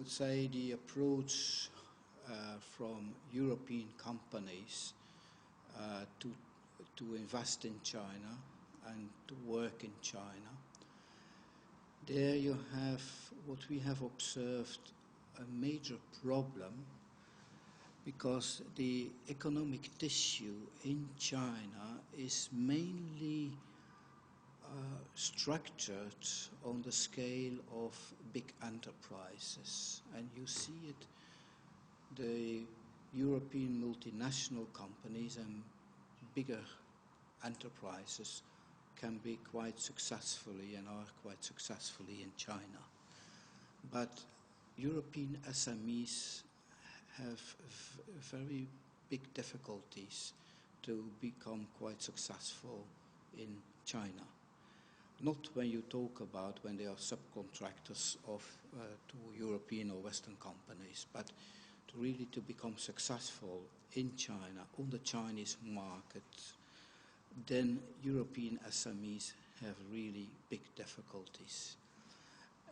would say the approach from European companies to invest in China and to work in China. There you have what we have observed, a major problem, because the economic tissue in China is mainly structured on the scale of big enterprises. And you see it, the European multinational companies and bigger enterprises can be quite successfully and are quite successfully in China. But European SMEs have very big difficulties to become quite successful in China. Not when you talk about when they are subcontractors of to European or Western companies, but to really to become successful in China, on the Chinese market, then European SMEs have really big difficulties.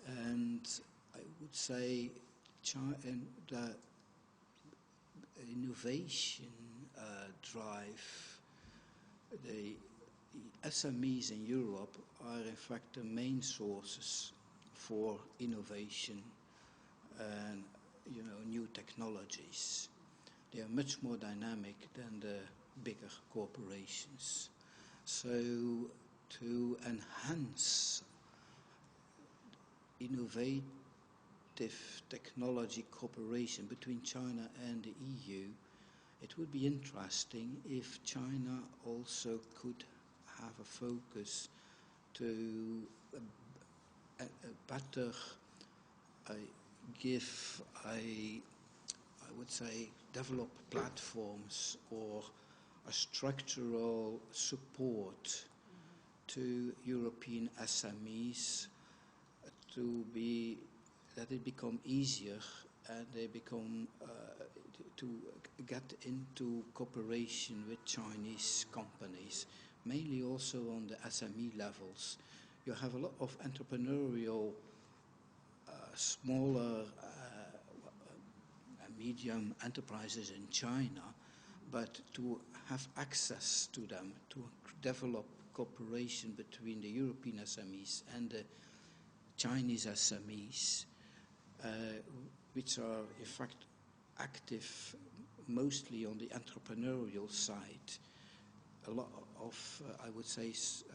And I would say the innovation drive, the SMEs in Europe are in fact the main sources for innovation and new technologies. They are much more dynamic than the bigger corporations. So to enhance innovative technology cooperation between China and the EU, it would be interesting if China also could have a focus to better give I would say develop platforms or a structural support to European SMEs that it become easier and they become to get into cooperation with Chinese companies, mainly also on the SME levels. You have a lot of entrepreneurial smaller medium enterprises in China, but to have access to them, to develop cooperation between the European SMEs and the Chinese SMEs, which are in fact active mostly on the entrepreneurial side. A lot of, I would say,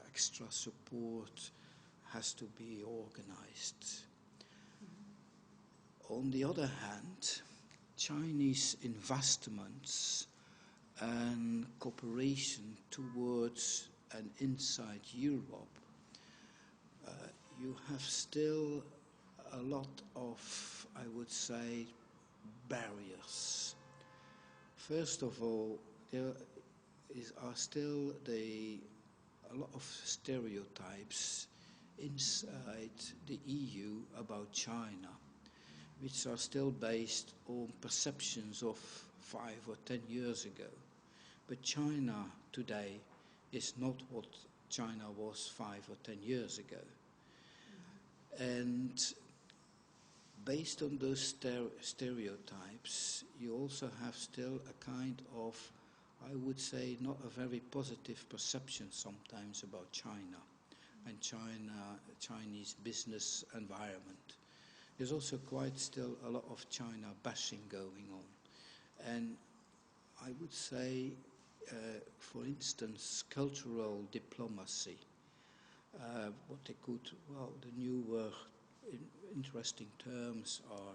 extra support has to be organized. On the other hand, Chinese investments and cooperation towards and inside Europe, you have still a lot of, I would say, barriers. First of all, there are still a lot of stereotypes inside the EU about China, which are still based on perceptions of 5 or 10 years ago. But China today is not what China was 5 or 10 years ago. And based on those stereotypes, you also have still a kind of, I would say, not a very positive perception sometimes about China and Chinese business environment. There's also quite still a lot of China bashing going on. And I would say, for instance, cultural diplomacy, what they could, well, the newer interesting terms are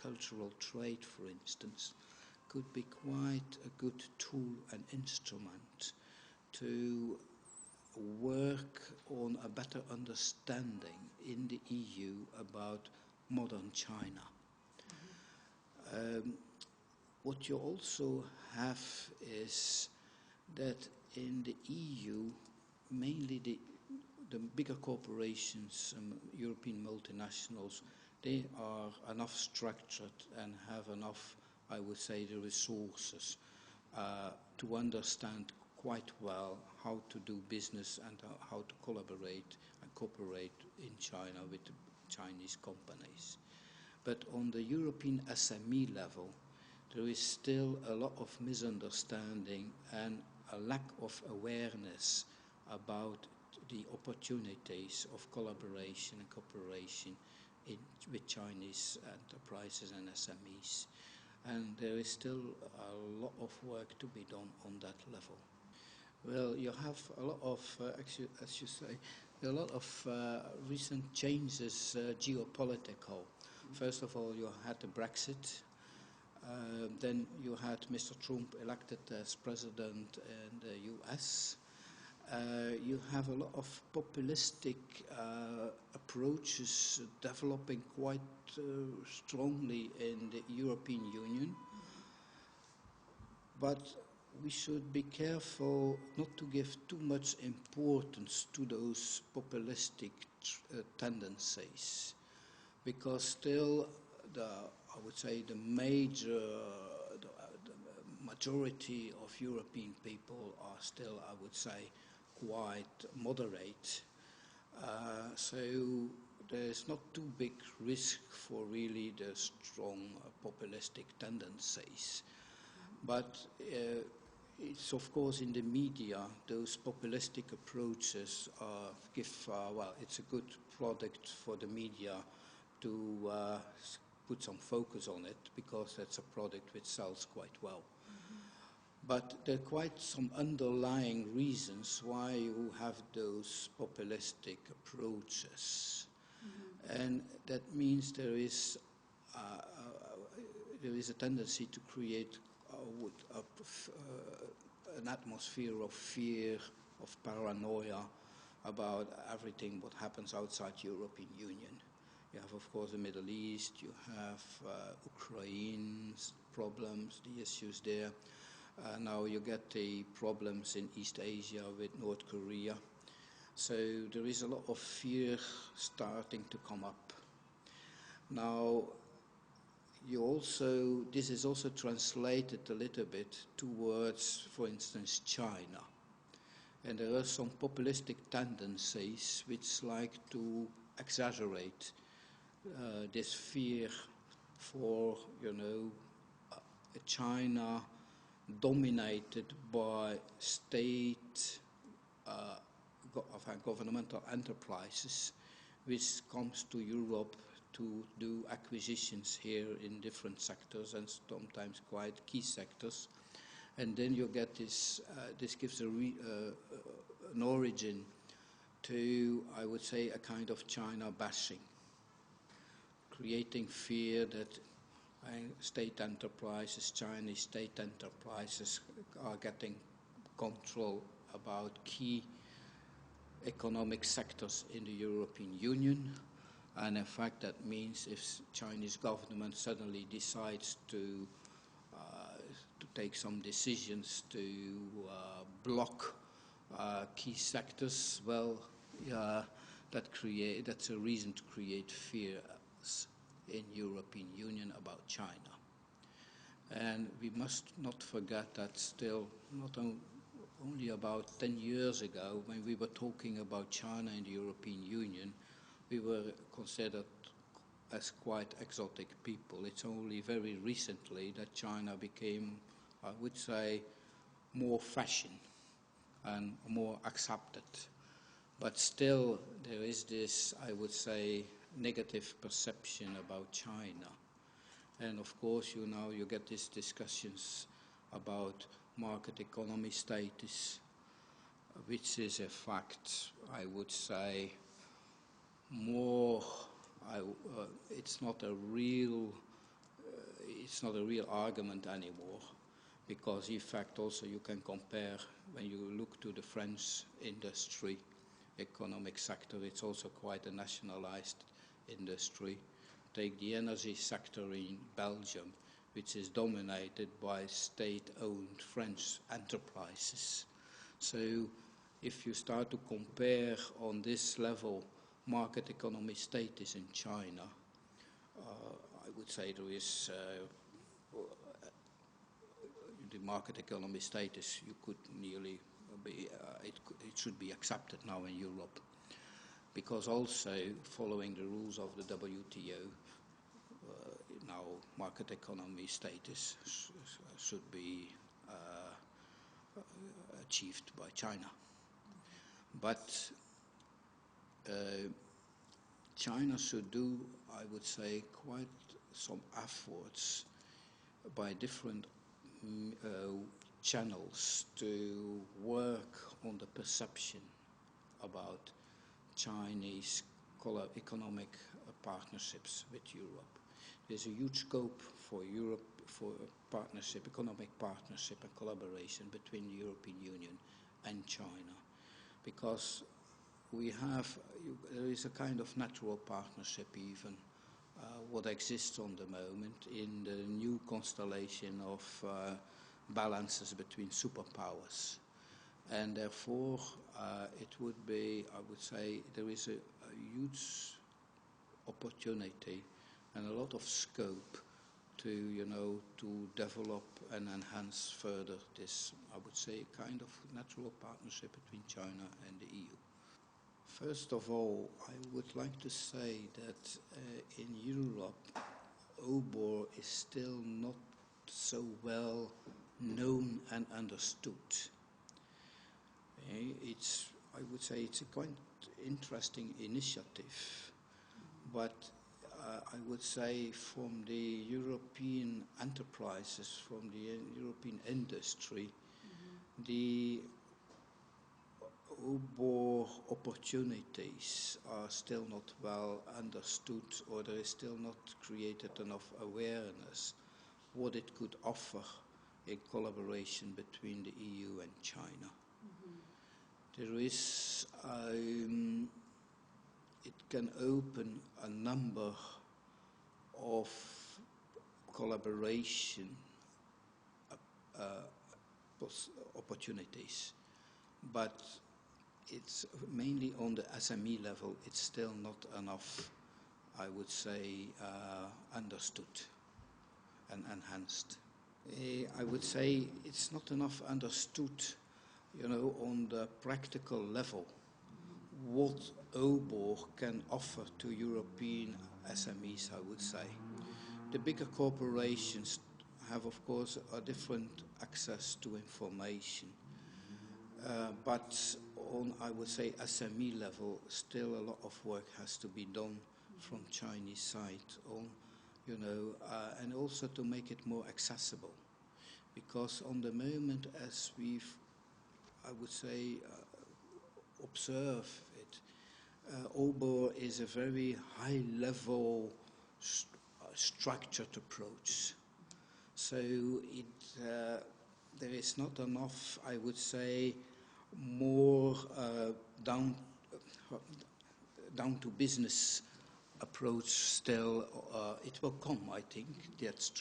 cultural trade, for instance, could be quite a good tool and instrument to work on a better understanding in the EU about modern China. What you also have is that in the EU, mainly the bigger corporations, European multinationals, they are enough structured and have enough, I would say, the resources to understand quite well how to do business and how to collaborate and cooperate in China with the Chinese companies. But on the European SME level, there is still a lot of misunderstanding and a lack of awareness about the opportunities of collaboration and cooperation with Chinese enterprises and SMEs. And there is still a lot of work to be done on that level. Well, you have a lot of, actually, as you say, a lot of recent changes geopolitical. First of all, you had the Brexit. Then you had Mr. Trump elected as president in the US. You have a lot of populistic approaches developing quite strongly in the European Union. But we should be careful not to give too much importance to those populistic tendencies, because still I would say the majority of European people are still, I would say, quite moderate. So there's not too big risk for really the strong populistic tendencies. But it's of course in the media, those populistic approaches well, it's a good product for the media to put some focus on it, because that's a product which sells quite well. But there are quite some underlying reasons why you have those populistic approaches. And that means there is a tendency to create an atmosphere of fear, of paranoia about everything what happens outside European Union. You have, of course, the Middle East, you have Ukraine's problems, the issues there. Now you get the problems in East Asia with North Korea. So there is a lot of fear starting to come up. Now, this is also translated a little bit towards, for instance, China. And there are some populistic tendencies which like to exaggerate this fear for, China dominated by state governmental enterprises, which comes to Europe to do acquisitions here in different sectors and sometimes quite key sectors. And then you get this gives an origin to, I would say, a kind of China bashing, creating fear that state enterprises, Chinese state enterprises, are getting control about key economic sectors in the European Union. And in fact, that means if Chinese government suddenly decides to take some decisions to block key sectors, well, that's a reason to create fears in European Union about China. And we must not forget that still not only about 10 years ago, when we were talking about China in the European Union, we were considered as quite exotic people. It's only very recently that China became, I would say, more fashion and more accepted. But still, there is this, I would say, negative perception about China. And of course, you get these discussions about market economy status, which is a fact, I would say, more, it's not a real argument anymore, because in fact also you can compare, when you look to the French industry, economic sector, it's also quite a nationalized industry. Take the energy sector in Belgium, which is dominated by state-owned French enterprises. So if you start to compare on this level market economy status in China, I would say there is the market economy status, you could nearly be, it should be accepted now in Europe, because also following the rules of the WTO, market economy status should be achieved by China. But China should do, I would say, quite some efforts by different channels to work on the perception about Chinese economic partnerships with Europe. There's a huge scope for Europe for partnership, economic partnership and collaboration between the European Union and China, because there is a kind of natural partnership even what exists on the moment in the new constellation of balances between superpowers. And therefore, it would be, I would say, there is a huge opportunity and a lot of scope to, to develop and enhance further this, I would say, kind of natural partnership between China and the EU. First of all, I would like to say that in Europe, OBOR is still not so well known and understood. I would say it's a quite interesting initiative, but I would say from the European enterprises, from the European industry, the OBOR opportunities are still not well understood, or there is still not created enough awareness what it could offer in collaboration between the EU and China. There is, it can open a number of collaboration opportunities, but it's mainly on the SME level. It's still not enough, I would say, understood and enhanced. I would say it's not enough understood, on the practical level, what OBOR can offer to European SMEs, I would say. The bigger corporations have, of course, a different access to information. But on, I would say, SME level, still a lot of work has to be done from Chinese side on, and also to make it more accessible. Because on the moment, as we've, I would say, observe it, OBOR is a very high-level structured approach. So there is not enough, I would say, more down to business approach still. It will come, I think, that's true.